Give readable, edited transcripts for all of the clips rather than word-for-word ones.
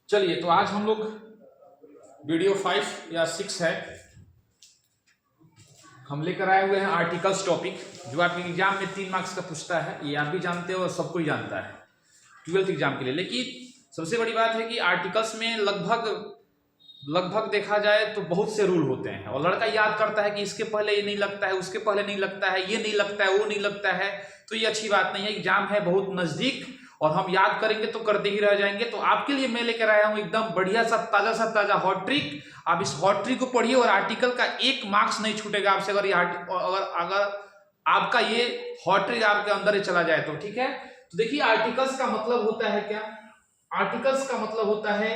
चलिए, तो आज हम लोग वीडियो 5 या 6 है, हम लेकर आए हुए हैं आर्टिकल्स टॉपिक, जो आपके एग्जाम में 3 मार्क्स का पूछता है। ये आप भी जानते हो और सब कोई जानता है 12th एग्जाम के लिए। लेकिन सबसे बड़ी बात है कि आर्टिकल्स में लगभग देखा जाए तो बहुत से रूल होते हैं, और लड़का याद करता है कि इसके पहले ये नहीं लगता है, उसके पहले नहीं लगता है, ये नहीं लगता है, वो नहीं लगता है। तो ये अच्छी बात नहीं है। एग्जाम है बहुत नजदीक और हम याद करेंगे तो करते ही रह जाएंगे। तो आपके लिए मैं लेकर आया हूं एकदम बढ़िया सा ताजा हॉट ट्रिक। आप इस हॉट ट्रिक को पढ़िए और आर्टिकल का 1 मार्क्स नहीं छूटेगा आपसे, अगर आपका ये हॉट ट्रिक आपके अंदर ही चला जाए तो। ठीक है, तो देखिए आर्टिकल्स का मतलब होता है क्या। आर्टिकल्स का मतलब होता है,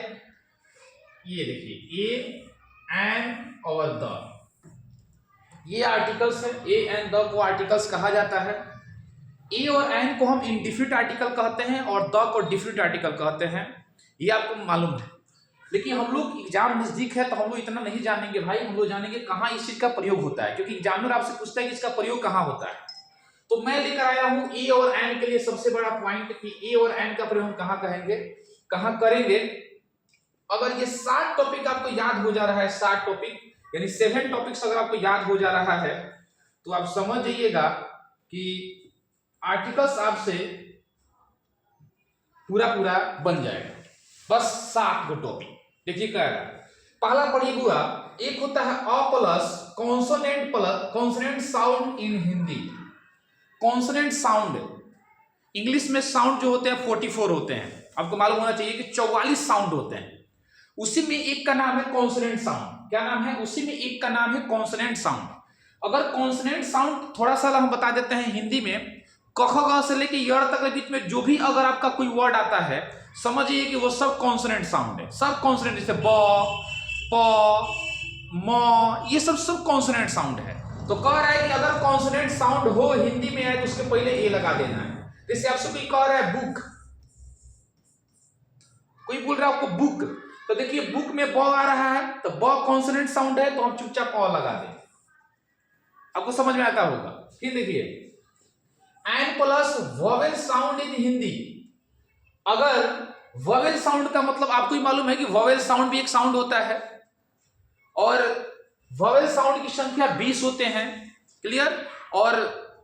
ये देखिए, ए एंड और द, ये आर्टिकल्स है। ए एंड द को आर्टिकल्स कहा जाता है। ए और एन को हम इंडिफिनिट आर्टिकल कहते हैं और द को डिफिनिट आर्टिकल कहते हैं, ये आपको मालूम है। लेकिन हम लोग एग्जाम नजदीक है तो हम लोग इतना नहीं जानेंगे भाई, हम लोग जानेंगे कहाँ इस चीज का प्रयोग होता है, क्योंकि एग्जामिनर आपसे पूछता है कि इसका प्रयोग कहाँ होता है। तो मैं लेकर आया हूं ए और एन के लिए सबसे बड़ा पॉइंट कि ए और एन का प्रयोग हम कहाँ कहेंगे, कहाँ करेंगे। अगर ये 7 टॉपिक आपको याद हो जा रहा है, 7 टॉपिक यानी 7 टॉपिक्स अगर आपको याद हो जा रहा है, तो आप समझ जाइएगा कि आर्टिकल्स आपसे पूरा बन जाएगा। बस 7 गो टॉपिक। देखिए क्या है, पहला पढ़िए बुआ, एक होता है अ plus consonant sound in Hindi. Consonant sound English में साउंड जो होते हैं 44 होते हैं, आपको मालूम होना चाहिए कि 44 साउंड होते हैं। उसी में एक का नाम है कॉन्सोनेंट साउंड। क्या नाम है? उसी में एक का नाम है कॉन्सोनेंट साउंड। अगर कॉन्सोनेंट साउंड थोड़ा सा हम बता देते हैं हिंदी में, क ख ग से लेके य तक के बीच में जो भी अगर आपका कोई वर्ड आता है, समझिए कि वो सब कॉन्सोनेंट साउंड है। सब कॉन्सोनेंट, जैसे ब, प, म, ये सब कॉन्सोनेंट साउंड है। तो कह रहा है कि अगर कॉन्सोनेंट साउंड हो हिंदी में है तो उसके पहले ए लगा देना है। जैसे आपसे कोई कह रहा है बुक, कोई बोल रहा है आपको बुक, तो देखिए बुक में ब आ रहा है तो ब कॉन्सोनेंट साउंड है, तो हम चुपचाप अ लगा दें। आपको समझ में आता होगा। फिर देखिए an plus vowel sound in Hindi. अगर वोवेल साउंड का मतलब आपको ही मालूम है कि वोवेल साउंड भी एक साउंड होता है, और वोवेल साउंड की संख्या 20 होते हैं, क्लियर, और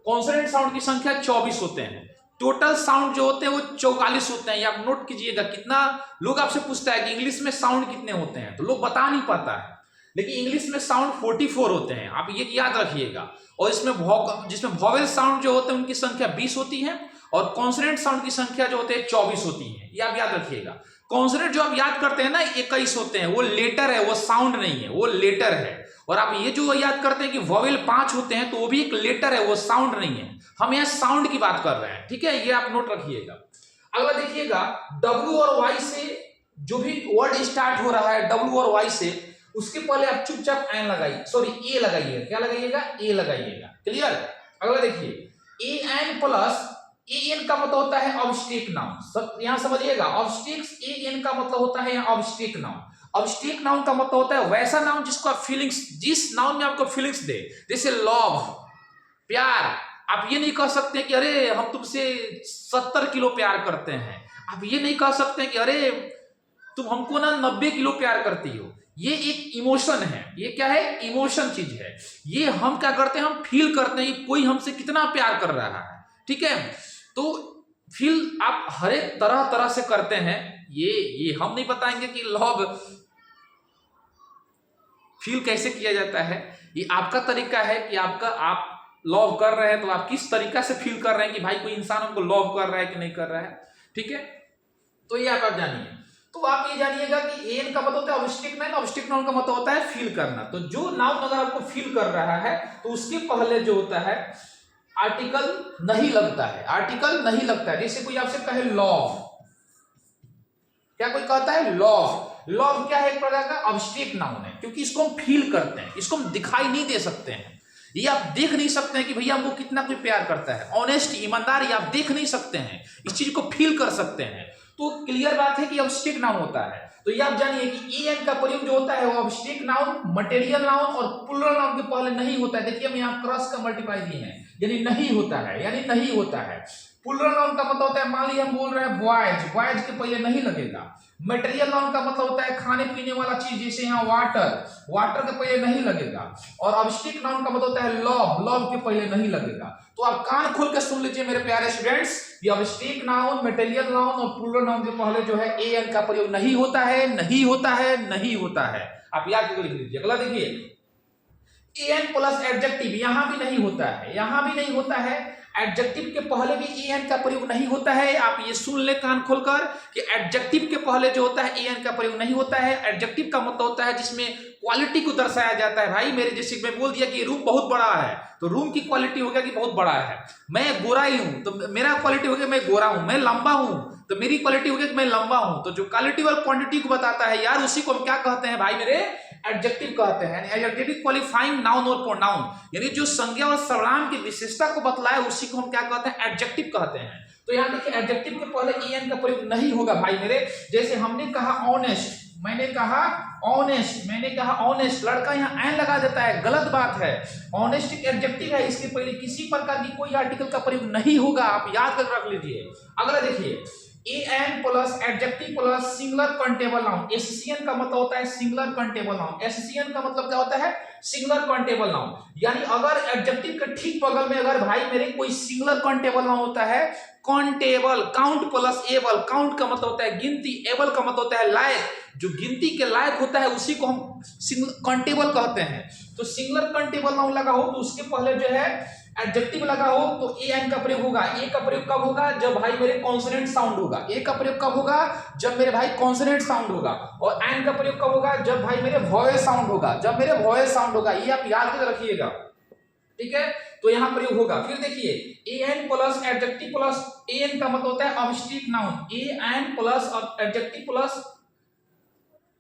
कॉन्सोनेंट साउंड की संख्या 24 होते हैं। टोटल साउंड जो होते हैं वो 44 होते हैं। ये आप नोट कीजिएगा। कितना लोग आपसे पूछता है कि इंग्लिश में साउंड कितने होते हैं, तो लोग बता नहीं पाता है, लेकिन इंग्लिश में साउंड 44 होते हैं, आप ये याद रखिएगा। और इसमें जिसमें वोवेल साउंड जो होते हैं उनकी संख्या 20 होती है, और कॉन्सोनेंट साउंड की संख्या जो होते हैं 24 होती है। ये आप याद रखिएगा। कॉन्सोनेंट जो आप याद करते हैं ना 21 होते हैं, वो लेटर है, वो साउंड नहीं है, वो लेटर है। और आप ये जो याद करते हैं कि वोवेल 5 होते हैं, तो वो भी एक लेटर है, वो साउंड नहीं है। हम यहाँ साउंड की बात कर रहे हैं, ठीक है, ये आप नोट रखिएगा। अगला देखिएगा, डब्ल्यू और वाई से जो भी वर्ड स्टार्ट हो रहा है, डब्ल्यू और वाई से, उसके पहले आप चुपचाप एन लगाइए, सॉरी ए लगाइएगा। क्या लगाइएगा? ए लगाइएगा, क्लियर। अगला देखिए, A N plus A N का मतलब होता है ऑब्स्टेक नाउन। सब यहां समझिएगा, ऑब्स्टेक्स ए एन का मतलब होता है यहाँ ऑब्स्टेक नाउन। ऑब्स्टेक नाउन का मतलब होता है वैसा नाउन जिसको आप फीलिंग्स, जिस नाउन में आपको फीलिंग्स दे, जैसे लव, प्यार। आप ये नहीं कह सकते कि अरे हम तुमसे 70 किलो प्यार करते हैं। आप ये नहीं कह सकते कि अरे तुम हमको ना 90 किलो प्यार करती हो। ये एक इमोशन है। ये क्या है? इमोशन चीज है। ये हम क्या करते हैं, हम फील करते हैं कि कोई हमसे कितना प्यार कर रहा है, ठीक है। तो फील आप हर एक तरह से करते हैं। ये हम नहीं बताएंगे कि लव फील कैसे किया जाता है। ये आपका तरीका है कि आप लव कर रहे हैं तो आप किस तरीका से फील कर रहे हैं कि भाई कोई इंसान हमको लव कर रहा है कि नहीं कर रहा है, ठीक है। तो ये आप जानिए। तो आप ये जानिएगा कि एन का मतलब होता है ऑब्स्टेक नाउन। ऑब्स्टेक नाउन का मतलब होता है फील करना। तो जो नाउन अगर आपको फील कर रहा है तो उसके पहले जो होता है आर्टिकल नहीं लगता है। आर्टिकल नहीं लगता है। जैसे कोई आपसे कहे लव, क्या कोई कहता है लव, लव क्या है? एक प्रकार का ऑब्स्टेक नाउन है, क्योंकि इसको हम फील करते हैं, इसको हम दिखाई नहीं दे सकते हैं। ये आप देख नहीं सकते हैं कि भैया हमको कितना कोई प्यार करता है। ऑनेस्ट, ईमानदारी आप देख नहीं सकते हैं, इस चीज को फील कर सकते हैं। तो क्लियर बात है कि ऑब्स्टेक नाउन होता है। तो ये आप जानिए कि एन का प्रयोग जो होता है वो ऑब्स्टेक नाउन, मटेरियल नाउन और प्लूरल नाउन के पहले नहीं होता है। देखिए हम यहाँ क्रॉस का मल्टीप्लाई दिए हैं, यानी नहीं होता है, यानी नहीं होता है। प्लूरल नाउन का मतलब होता है, मान लीजिए हम बोल रहे हैं बॉयज, बॉयज के पहले नहीं लगेगा। मटेरियल नाउन का मतलब होता है खाने पीने वाला चीज, जैसे यहाँ वाटर, वाटर के पहले नहीं लगेगा। और ऑब्जेक्ट नाउन का मतलब होता है लव, लव के पहले नहीं लगेगा। तो आप कान खोल के सुन लीजिए मेरे प्यारे स्टूडेंट्स, ये ऑब्जेक्ट नाउन, मटेरियल नाउन और प्लूरल नाउन के पहले जो है एन का प्रयोग नहीं होता है, नहीं होता है, नहीं होता है। आप याद करके लिख लीजिए। अगला देखिए, एन प्लस एडजेक्टिव, यहां भी नहीं होता है, यहां भी नहीं होता है। एडजेक्टिव के पहले भी एन का प्रयोग नहीं होता है। आप ये सुन ले कान खोलकर कि एडजेक्टिव के पहले जो होता है एन का प्रयोग नहीं होता है। एडजेक्टिव का मतलब होता है जिसमें क्वालिटी को दर्शाया जाता है। भाई मेरे जैसे मैं बोल दिया कि रूम बहुत बड़ा है, तो रूम की क्वालिटी हो गया कि बहुत बड़ा है। मैं गोरा ही हूं तो मेरा क्वालिटी हो गया मैं गोरा हूं। मैं लंबा हूं तो मेरी क्वालिटी हो गया कि मैं लंबा हूं। तो जो क्वालिटी और क्वांटिटी को बताता है यार, उसी को हम क्या कहते हैं भाई मेरे, एडजेक्टिव कहते हैं। एडजेक्टिव क्वालिफाइंग नाउन और प्रोनाउन, यानी जो संज्ञा और सर्वनाम की विशेषता को बतलाए उसी को हम क्या कहते हैं, एडजेक्टिव कहते हैं। तो यहाँ देखिए एडजेक्टिव के पहले एन का प्रयोग नहीं होगा भाई मेरे। जैसे हमने कहा ऑनेस्ट, मैंने कहा ऑनेस्ट, मैंने कहा ऑनेस्ट, लड़का यहाँ एन लगा देता है, गलत बात है। ऑनेस्ट एक एडजेक्टिव है, इसके पहले किसी प्रकार की कोई आर्टिकल का प्रयोग नहीं होगा, आप याद कर रख लीजिए। अगला देखिए, an plus adjective plus singular countable noun. SCN का मतलब होता है सिंगुलर काउंटेबल नाउन। एससीएन का मतलब क्या होता है, सिंगुलर काउंटेबल नाउन। यानी अगर एडजेक्टिव के ठीक बगल में अगर भाई मेरे कोई सिंगुलर काउंटेबल नाउन होता है, countable, count plus able, count का मतलब होता है गिनती, एबल का मतलब होता है लायक, जो गिनती के लायक होता है उसी को हम काउंटेबल कहते हैं। तो सिंगुलर काउंटेबल नाउन लगा हो तो उसके पहले जो है एडजेक्टिव लगा हो तो एन का प्रयोग होगा। ए का प्रयोग कब होगा, जब भाई मेरे कॉन्सोनेंट साउंड होगा। ए का प्रयोग कब होगा, जब मेरे भाई कॉन्सोनेंट साउंड होगा। और एन का प्रयोग कब होगा, जब भाई मेरे वॉवेल साउंड होगा, जब मेरे वॉवेल साउंड होगा। ये आप याद कर रखिएगा, ठीक है। तो यहाँ प्रयोग होगा। फिर देखिए an plus adjective plus, N का मतलब होता है object noun, an plus adjective plus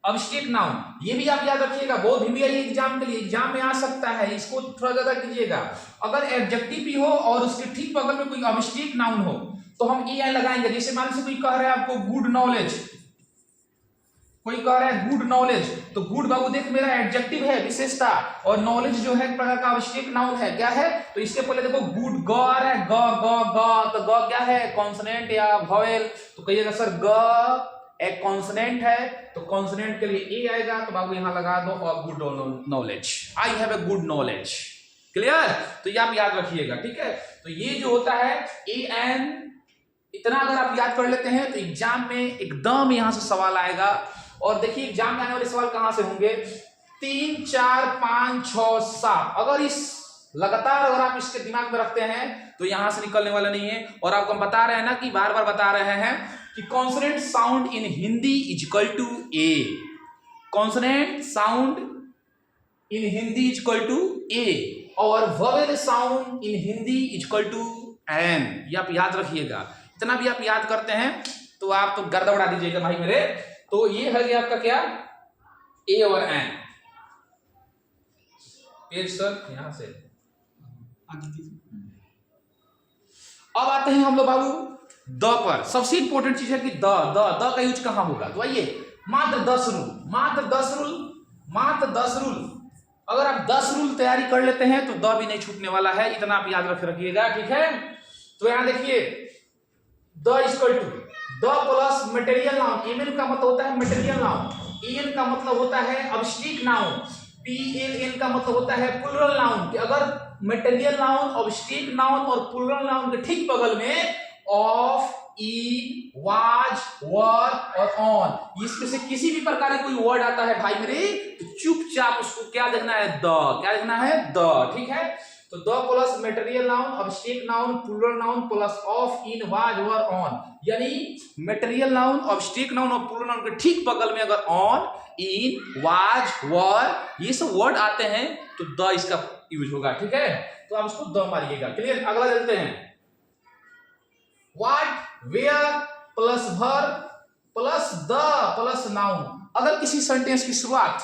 object noun. ये भी आप याद रखिएगा, बहुत भी एग्जाम के लिए एग्जाम में आ सकता है, इसको थोड़ा ज्यादा कीजिएगा। अगर एडजेक्टिव भी हो और उसके ठीक बगल में कोई ऑब्जेक्ट नाउन हो तो हम एन लगाएंगे। जैसे मान लीजिए कोई कह रहा है आपको गुड नॉलेज, कोई कह रहा है गुड नॉलेज, तो गुड बाबू देख मेरा एडजेक्टिव है, विशेषता, और नॉलेज जो है एक प्रकार का ऑब्जेक्ट नाउन है, क्या है, तो इसके पहले देखो गुड, ग आ रहा है, ग ग ग, तो ग क्या है, कॉन्सोनेंट या वॉवेल। तो कहिएगा सर ग एक कॉन्सोनेंट है तो कॉन्सोनेंट के लिए ए आएगा, तो बाबू यहां लगा दो और good knowledge, I have a good knowledge. Clear, तो ये आप याद रखिएगा, ठीक है। तो ये जो होता है ए एन, इतना अगर आप याद कर लेते हैं तो एग्जाम में एकदम यहां से सवाल आएगा। और देखिए एग्जाम में आने वाले सवाल कहां से होंगे, 3 4 5 6 7, अगर इस लगातार अगर आप इसके दिमाग में रखते हैं तो यहां से निकलने वाला नहीं है। और आपको हम बता रहे हैं ना कि बार बार बता रहे हैं कि consonant sound in Hindi is equal to a, consonant sound in Hindi is equal to a, और vowel sound in Hindi is equal to an. ये आप याद रखिएगा, इतना भी आप याद करते हैं तो आप तो गर्दा उड़ा दीजिएगा भाई मेरे। तो ये है आपका क्या, ए और एन। पेज सर यहां से अब आते हैं हम लोग बाबू द पर। सबसे इंपॉर्टेंट चीज है कि द का यूज कहां होगा। तो आइए, मात्र 10 रूल, मात्र 10 रूल, मात्र 10 रूल। अगर आप 10 रूल तैयारी कर लेते हैं तो द भी नहीं छूटने वाला है, इतना आप याद रखिएगा, ठीक है। तो यहां देखिए the equal to the plus material noun, M का मतलब होता है मटेरियल नाउन, एन का मतलब होता है ऑब्जेक्ट नाउन, PLN का मतलब होता है प्लूरल नाउन। कि अगर मटेरियल नाउन, ऑब्जेक्ट नाउन और प्लूरल नाउन के ठीक बगल में ऑफ, इन, वाज, वर और ऑन, इसमें से किसी भी प्रकार का कोई वर्ड आता है भाई मेरे, तो चुपचाप उसको क्या देखना है, द, क्या देखना है, द, ठीक है। तो the plus material noun, object noun, plural noun plus of, in, was, were, on, यानी मटेरियल नाउन, ऑब्जेक्ट नाउन और प्लूरल नाउन के ठीक बगल में अगर ऑन, इन, वाज, वर ये सब वर्ड आते हैं तो द इसका यूज होगा, ठीक है। तो आप इसको द मारिएगा। क्लियर, अगला चलते हैं। What, where plus verb plus the plus noun. अगर किसी सेंटेंस की शुरुआत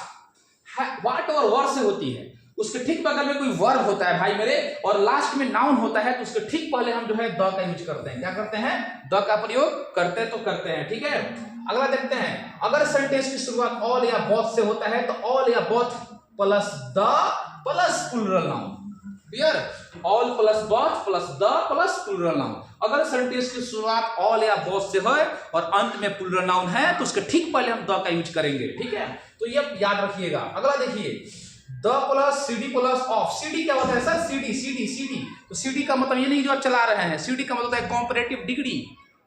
व्हाट और वर्ब से होती है, उसके ठीक बगल में कोई वर्ब होता है भाई मेरे, और लास्ट में नाउन होता है, तो उसके ठीक पहले हम जो है द का यूज करते हैं। क्या करते हैं, द का प्रयोग करते हैं, ठीक है। अगला देखते हैं, अगर सेंटेंस की शुरुआत ऑल या बोथ से होता है तो ऑल या both plus the plus plural noun. Clear? All plus both plus the plus plural noun. अगर सेंटेंस की शुरुआत ऑल या बोथ से है और अंत में प्लूरल नाउन है तो उसके ठीक पहले हम द का यूज करेंगे, ठीक है? तो ये याद रखिएगा। अगला देखिए, the plus CD plus of. CD क्या होता है सर? सीडी। तो सीडी का मतलब ये नहीं जो आप चला रहे हैं, सीडी का मतलब होता है कंपैरेटिव डिग्री,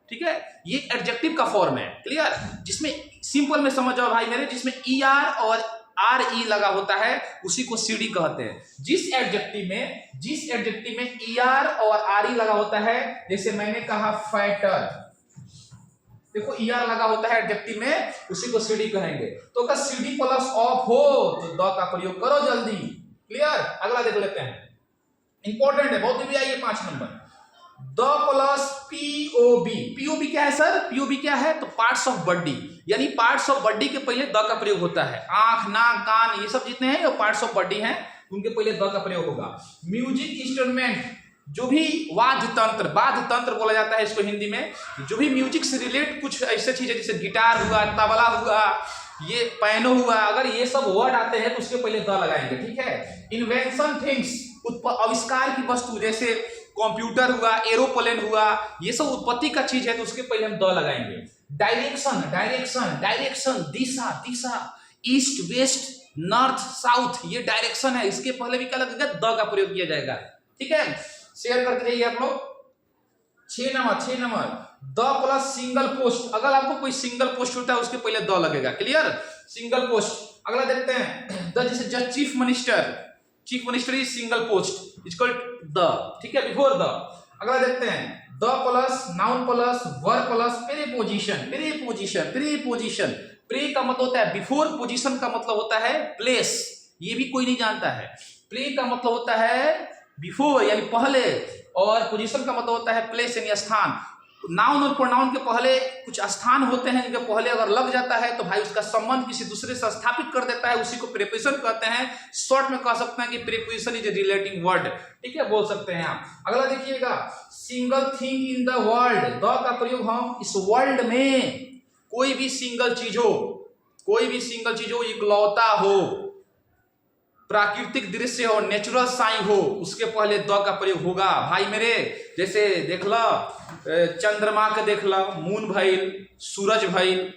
ठीक है? ये एक एडजेक्टिव का फॉर्म है, क्लियर? जिसमें सिंपल में समझ जाओ भाई मेरे, जिसमें ER और RE लगा होता है उसी को सीडी कहते हैं। जिस एडजेक्टिव में ER और RE लगा होता है, जैसे मैंने कहा फैटर, देखो ER लगा होता है एडजेक्टिव में, उसी को सीडी कहेंगे। तो अगर सीडी प्लस ऑफ हो तो द का प्रयोग करो जल्दी, क्लियर? अगला देख लेते हैं, इंपॉर्टेंट है, बहुत भी आई है 5 number. The plus POB। POB क्या है सर? POB क्या है? तो पार्ट्स ऑफ बॉडी, यानी पार्ट्स ऑफ बॉडी के पहले द का प्रयोग होता है। आंख, नाक, कान, ये सब जितने हैं ये पार्ट्स ऑफ बॉडी हैं, उनके पहले द का प्रयोग होगा। म्यूजिक इंस्ट्रूमेंट, जो भी वाद्य तंत्र बोला जाता है इसको हिंदी में, जो भी म्यूजिक से रिलेट कुछ ऐसे चीजें जैसे गिटार हुआ, तबला हुआ, ये पैनो हुआ, अगर ये सब वर्ड आते हैं तो उसके पहले द लगाएंगे, ठीक है? इन्वेंशन थिंग्स, आविष्कार की वस्तु, जैसे कंप्यूटर हुआ, एरोप्लेन हुआ, ये सब उत्पत्ति का चीज है तो उसके पहले हम द लगाएंगे। डायरेक्शन, दिशा, ईस्ट वेस्ट नॉर्थ साउथ, ये डायरेक्शन है, इसके पहले भी क्या लगेगा? द का प्रयोग किया जाएगा, ठीक है? शेयर करके जाइए आप लोग। 6 number, the plus single post. अगर आपको कोई सिंगल पोस्ट होता है उसके पहले द लगेगा, क्लियर? Single post. अगला देखते हैं, द जैसे just chief minister is single post is called the, ठीक है? Before the. अगला देखते हैं, the plus noun plus verb plus preposition. Pre का मतलब होता है बिफोर, पोजीशन का मतलब होता है प्लेस, ये भी कोई नहीं जानता है। प्री का मतलब होता है बिफोर यानी पहले, और पोजीशन का मतलब होता है प्लेस यानी स्थान। नाउन और प्रोनाउन के पहले कुछ स्थान होते हैं, इनके पहले अगर लग जाता है तो भाई उसका संबंध किसी दूसरे से स्थापित कर देता है, उसी को प्रीपोजिशन कहते हैं। शॉर्ट में कह सकते हैं कि preposition is a relating word, ठीक है? बोल सकते हैं आप। अगला देखिएगा, single thing in the world. The का प्रयोग हम इस वर्ल्ड में कोई भी सिंगल चीज हो, इकलौता हो, प्राकृतिक दृश्य हो, नेचुरल साइन हो, उसके पहले द का प्रयोग होगा भाई मेरे। जैसे देख लो, चंद्रमा के देख लो, मून भइल, सूरज भइल,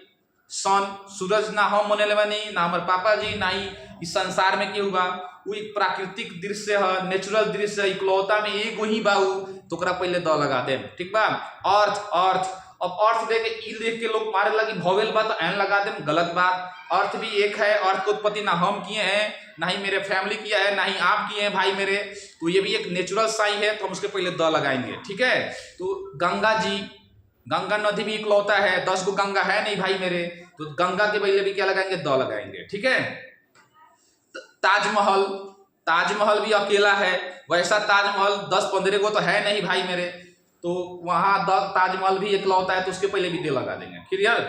सन, सूरज ना हम मनेले बानी, ना हमारे पापा जी, ना ही इस संसार में क्यों हुआ, वो एक प्राकृतिक दृश्य है, नेचुरल दृश्य, इकलौता में एगो ही बाऊ, तो ओकरा पहले द लगा दे, ठीक बा? अर्थ, अब अर्थ देख के ई देख के लोग मारे लगी भोवेल बा तो एन लगा दे, गलत बात। अर्थ भी एक है, अर्थ की उत्पत्ति ना हम किए हैं, ना ही मेरे फैमिली किया है, ना ही आप किए हैं भाई मेरे, तो ये भी एक नेचुरल साइन है, तो हम उसके पहले द लगाएंगे, ठीक है? तो गंगा नदी भी इकलौता है, 10 गो गंगा है नहीं भाई मेरे, तो गंगा के पहले भी क्या लगाएंगे? द लगाएंगे, ठीक है? ताजमहल भी अकेला है, वैसा ताजमहल 10-15 गो तो है नहीं भाई मेरे, तो वहां ताजमहल भी इकलौता है तो उसके पहले भी दे लगा देंगे, क्लियर?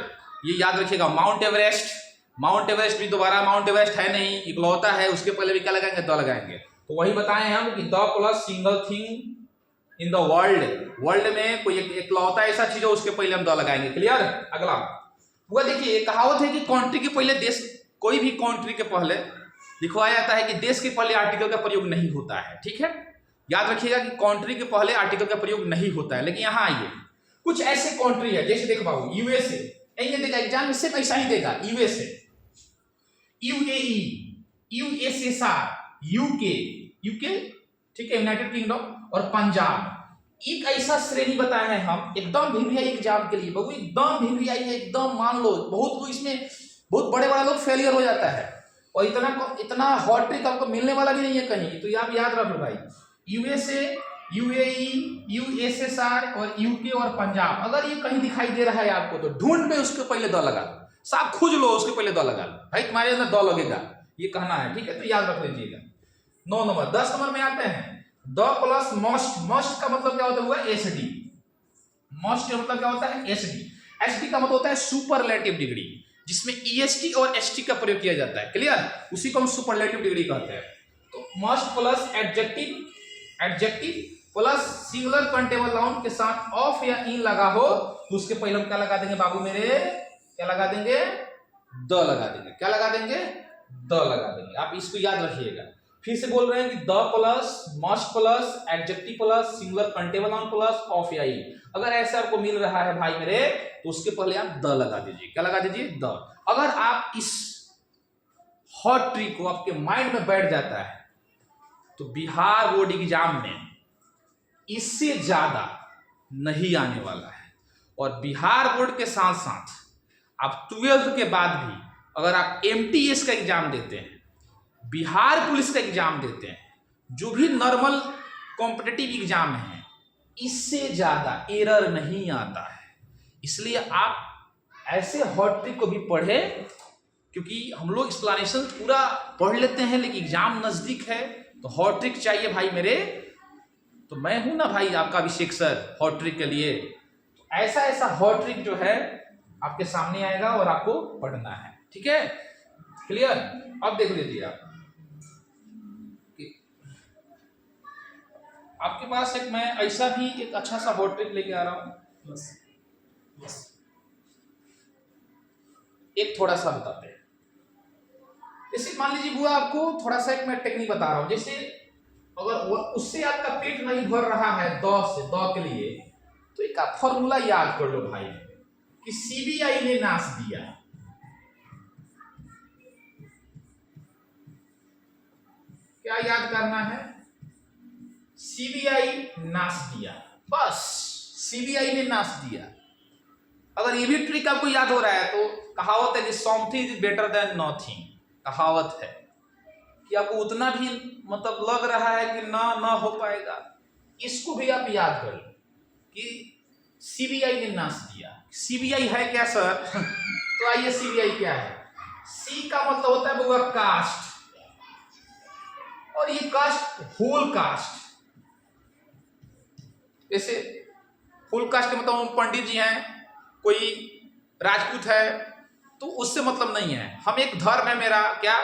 ये याद रखिएगा। माउंट एवरेस्ट भी दोबारा माउंट एवरेस्ट है नहीं, इकलौता है, उसके पहले भी क्या लगाएंगे? द लगाएंगे। तो वही बताएं हम कि the plus single thing in the world में कोई इकलौता ऐसा चीज हो, उसके पहले हम द लगाएंगे, क्लियर? अगला वो देखिए, कहावत है कि कंट्री के पहले देश, कोई भी कंट्री के पहले लिखवाया जाता है कि देश के पहले आर्टिकल का प्रयोग नहीं होता है, ठीक है? याद रखिएगा कि कंट्री के पहले आर्टिकल का प्रयोग नहीं होता है। लेकिन यहाँ आइए, कुछ ऐसे कंट्री है, जैसे देख पाओ USA, देगा एग्जाम में सिर्फ ऐसा ही देगा, USA, UAE, USSR, UK, ठीक है, यूनाइटेड किंगडम और पंजाब। एक ऐसा श्रेणी बताया है हम, एकदम भिवियाई एग्जाम के लिए, बहु एकदम भिवियाई है, एकदम मान लो बहुत लोग इसमें, बहुत बड़े लोग फेलियर हो जाता है, और इतना हॉट ट्रिक आपको मिलने वाला भी नहीं है कहीं, तो आप याद रख लो भाई, USA, UAE, USSR और UK और पंजाब, अगर ये कहीं दिखाई दे रहा है आपको तो ढूंढ में उसके पहले द लगा लो, साफ खोज लो, उसके पहले द लगा लो भाई, तुम्हारे अंदर द लगेगा, ये कहना है, ठीक है? तो याद रख लीजिएगा। 9 नंबर। 10 नंबर में आते हैं, द प्लस मस्ट का मतलब क्या होता है? SD। मस्ट का मतलब क्या होता है? SD का मतलब होता है सुपरलेटिव डिग्री, जिसमें EST और ST का प्रयोग किया जाता है, क्लियर? उसी को हम सुपरलेटिव डिग्री कहते हैं। तो must plus adjective plus singular countable noun के साथ ऑफ या इन लगा हो तो उसके पहले हम क्या लगा देंगे बाबू मेरे? क्या लगा देंगे? द लगा देंगे। क्या लगा देंगे? द लगा देंगे। आप इसको याद रखिएगा। फिर से बोल रहे हैं कि the plus must plus adjective plus singular countable noun plus of या ई। अगर ऐसे आपको मिल रहा है भाई मेरे, तो उसके पहले आप द लगा दीजिए। क्या लगा दीजिए? द। अगर आप इस हॉट ट्रिक को आपके माइंड में बैठ जाता है, तो बिहार बोर्ड एग्जाम में इससे ज्यादा नहीं आने वाला है। और बिहार बोर्ड के साथ साथ आप 12th के बाद भी अगर आप MTS का एग्जाम देते हैं, बिहार पुलिस का एग्जाम देते हैं, जो भी नॉर्मल कॉम्पिटिटिव एग्जाम है, इससे ज्यादा एरर नहीं आता है। इसलिए आप ऐसे हॉट ट्रिक को भी पढ़े, क्योंकि हम लोग एक्सप्लेनेशन पूरा पढ़ लेते हैं, लेकिन एग्जाम नजदीक है तो हॉट ट्रिक चाहिए भाई मेरे। तो मैं हूं ना भाई आपका अभिषेक सर हॉट ट्रिक के लिए। तो ऐसा ऐसा हॉट ट्रिक जो है आपके सामने आएगा और आपको पढ़ना है। ठीक है, क्लियर? अब देख लीजिए आप, आपके पास एक मैं ऐसा भी एक अच्छा सा हॉट ट्रिक लेके आ रहा हूं। बस एक थोड़ा सा बताते हैं। जैसे मान लीजिए बुआ, आपको थोड़ा सा एक मैं टेक्निक बता रहा हूं। जैसे अगर उससे आपका पेट नहीं भर रहा है द से, द के लिए, तो एक आप फॉर्मूला याद कर लो भाई कि CBI ने नाश दिया। क्या याद करना है? CBI नाश दिया, बस CBI ने नाश दिया। अगर ये भी ट्रिक आपको याद हो रहा है, तो कहावत है कि something is better than nothing, कहावत है कि आपको उतना भी मतलब लग रहा है कि ना हो पाएगा, इसको भी आप याद कर लो कि CBI ने नाश दिया। CBI है क्या सर? तो आइए, CBI क्या है? C का मतलब होता है बुआ कास्ट, और ये कास्ट होल कास्ट। जैसे होल कास्ट के मतलब पंडित जी हैं, कोई राजपूत है, तो उससे मतलब नहीं है। हम एक धर्म है मेरा, क्या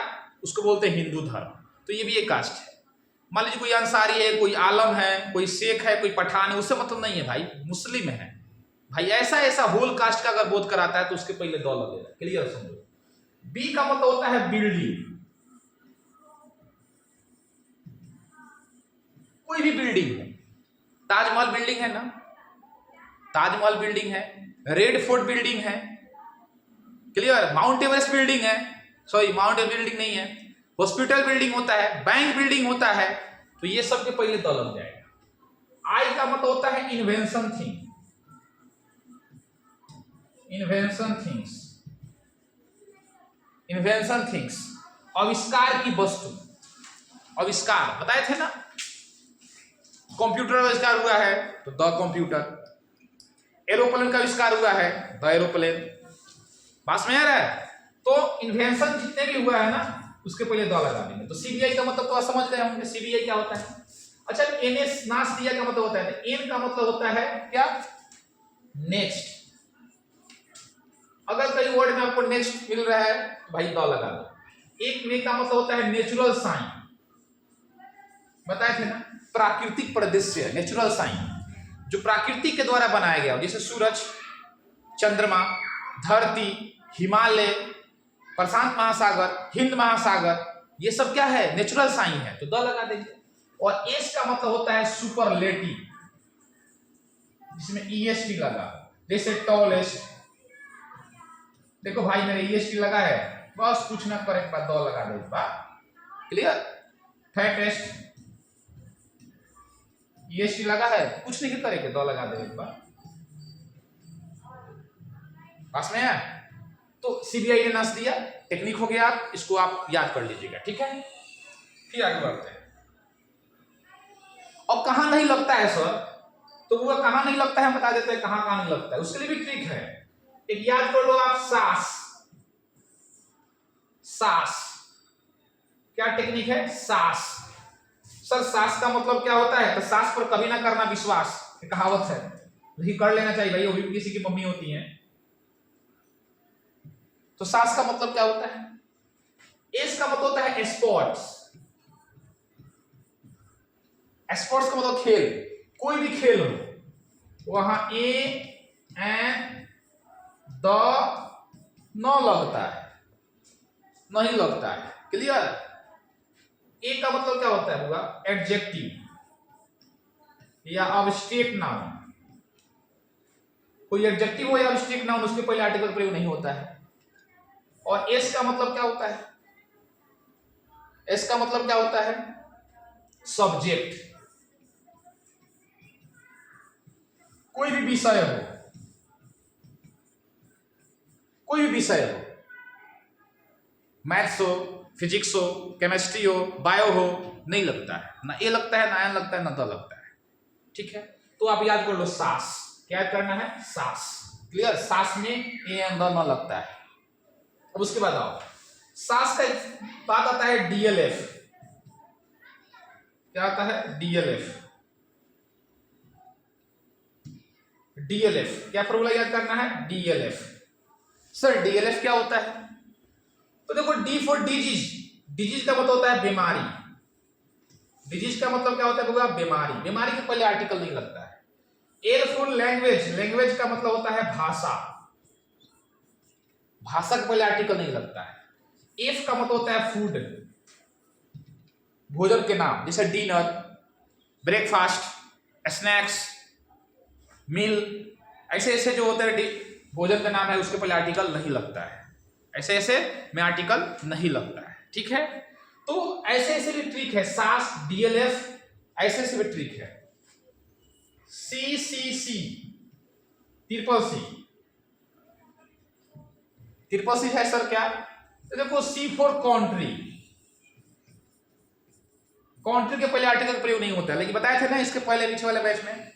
उसको बोलते हैं हिंदू धर्म, तो ये भी एक कास्ट है। मान लीजिए कोई अंसारी है, कोई आलम है, कोई शेख है, कोई पठान है, उससे मतलब नहीं है भाई, मुस्लिम है भाई। ऐसा ऐसा होल कास्ट का अगर बोध कराता है तो उसके पहले दो लगेगा। क्लियर समझो। बी का मतलब होता है बिल्डिंग, कोई भी बिल्डिंग है। ताजमहल बिल्डिंग है ना, ताजमहल बिल्डिंग है, रेड फोर्ट बिल्डिंग है, क्लियर, माउंट एवरेस्ट बिल्डिंग है, सॉरी माउंट एवरेस्ट बिल्डिंग नहीं है, हॉस्पिटल बिल्डिंग होता है, बैंक बिल्डिंग होता है, तो ये सब के पहले द लग जाएगा। आई का मतलब होता है invention thing, invention things, invention things, आविष्कार की वस्तु, आविष्कार बताए थे ना, कंप्यूटर का आविष्कार हुआ है तो द कंप्यूटर, एरोप्लेन का आविष्कार हुआ है द एरोप्लेन। पास में आ रहा है? तो इन्वेंशन जितने भी हुआ है ना, उसके पहले द लगा देंगे। तो CBI का मतलब तो आप समझ गए होंगे CBI क्या होता है। अच्छा, NS नाश दिया का मतलब होता है, N का मतलब होता है क्या? नेक्स्ट। अगर कई वर्ड में आपको नेक्स्ट मिल रहा है तो भाई द लगा दो। एक ने का मतलब होता है नेचुरल साइन, बताए थे ना, प्राकृतिक परिदृश्य, नेचुरल साइन, जो प्रकृति के द्वारा बनाया गया हो, जैसे सूरज, चंद्रमा, धरती, हिमालय, प्रशांत महासागर, हिंद महासागर, ये सब क्या है? नेचुरल साइन है, तो द लगा देंगे। और एस का मतलब होता है सुपरलेटिव, जिसमें EST लगा, जैसे टॉलेस्ट। देखो भाई मेरे EST लगा है, बस कुछ ना करे एक बार द लगा दे, क्लियर। फैटेस्ट, EST लगा है, कुछ नहीं करेंगे, द लगा दे एक बार। पास में है? तो CBI ने नाश दिया, टेक्निक हो गया, आप इसको आप याद कर लीजिएगा। ठीक है, फिर आगे बढ़ते हैं। और कहां नहीं लगता है सर? तो वो कहां नहीं लगता है बता देते हैं, कहां कहां नहीं लगता है, उसके लिए भी ट्रिक है। एक याद कर लो आप, सास, सास क्या टेक्निक है? सास। सर सास का मतलब क्या होता है? तो सास पर कभी ना करना विश्वास, कहावत है, लेकिन कर लेना चाहिए भाई, वो भी किसी की मम्मी होती है। तो सास का मतलब क्या होता है? एस का मतलब होता है स्पोर्ट्स, स्पोर्ट्स का मतलब खेल, कोई भी खेल हो, वहां ए एन द न लगता है, नहीं लगता है, क्लियर। ए का मतलब क्या होता है होगा? एडजेक्टिव या अब्स्ट्रैक्ट नाउन। कोई एडजेक्टिव हो या अब्स्ट्रैक्ट नाउन, उसके पहले आर्टिकल प्रयोग नहीं होता है। और एस का मतलब क्या होता है? एस का मतलब क्या होता है? सब्जेक्ट। कोई भी विषय हो, कोई भी विषय हो, मैथ्स हो, फिजिक्स हो, केमिस्ट्री हो, बायो हो, नहीं लगता है, ना ए लगता है, ना एन लगता है, ना द लगता है। ठीक है, तो आप याद कर लो सास। क्या याद करना है? सास। क्लियर? सास में ए एन द न लगता है। अब उसके बाद आओ, सास का बात आता है डीएलएफ। क्या आता है? डीएलएफ। डीएलएफ क्या फॉर्मूला याद करना है? डीएलएफ। सर डीएलएफ क्या होता है? तो देखो, डी फॉर डिजीज। डिजीज का मतलब होता है बीमारी। डिजीज का मतलब क्या होता है? बीमारी। बीमारी के पहले आर्टिकल नहीं लगता है। L for language. लैंग्वेज का मतलब होता है भाषा। भाषा के पहले आर्टिकल नहीं लगता है। एफ का मतलब होता है फूड, भोजन के नाम, जैसे डिनर, ब्रेकफास्ट, स्नैक्स, मील, ऐसे ऐसे जो होते हैं भोजन का नाम है, उसके पहले आर्टिकल नहीं लगता है। ऐसे ऐसे में आर्टिकल नहीं लगता है। ठीक है, तो ऐसे ऐसे भी ट्रिक है। सास, डीएलएफ, ऐसे ऐसे भी ट्रिक है। CCC, triple C. Triple C है सर क्या? तो देखो, सी फॉर कंट्री। कंट्री के पहले आर्टिकल प्रयोग नहीं होता है, लेकिन बताए थे ना इसके पहले पीछे वाले बैच में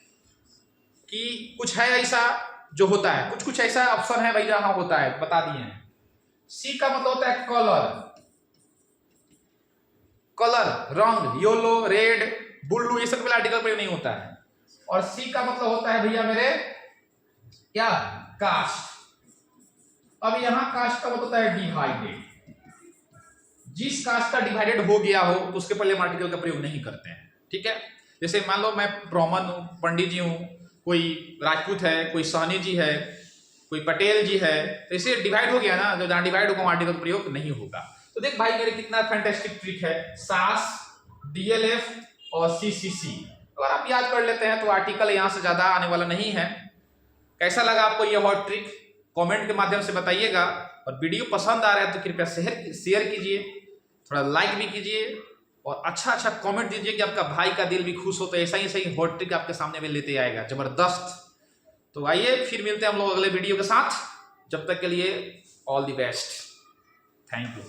कि कुछ है ऐसा जो होता है, कुछ कुछ ऐसा ऑप्शन है भाई जहां होता है, बता दिए हैं। सी का मतलब होता है कलर। कलर, रंग, येलो, रेड, ब्लू, ये सब पहले आर्टिकल प्रयोग नहीं होता है। और सी का मतलब होता है भैया मेरे क्या? कास्ट। अब यहां कास्ट का मतलब होता है डिवाइडेड। जिस कास्ट का डिवाइडेड हो गया हो तो उसके पहले हम आर्टिकल का प्रयोग नहीं करते हैं। ठीक है, जैसे मान लो मैं ब्राह्मण हूं, पंडित जी हूं, कोई राजपूत है, कोई सहनी जी है, कोई पटेल जी है, तो इसे डिवाइड हो गया ना, जो जहां डिवाइड होगा आर्टिकल प्रयोग नहीं होगा। तो देख भाई मेरे कितना फैंटास्टिक ट्रिक है। सास, डीएलएफ और सीसीसी अगर आप याद कर लेते हैं तो आर्टिकल यहां से ज्यादा आने वाला नहीं है। कैसा लगा आपको यह हॉट ट्रिक? कमेंट के माध्यम से बताइएगा। और वीडियो पसंद आ रहा है तो कृपया शेयर कीजिए, थोड़ा लाइक भी कीजिए और अच्छा कमेंट दीजिए कि आपका भाई का दिल भी खुश हो। तो ऐसा ही सही हॉट ट्रिक आपके सामने में लेते आएगा जबरदस्त। तो आइए फिर मिलते हैं हम लोग अगले वीडियो के साथ। जब तक के लिए all the best. Thank you.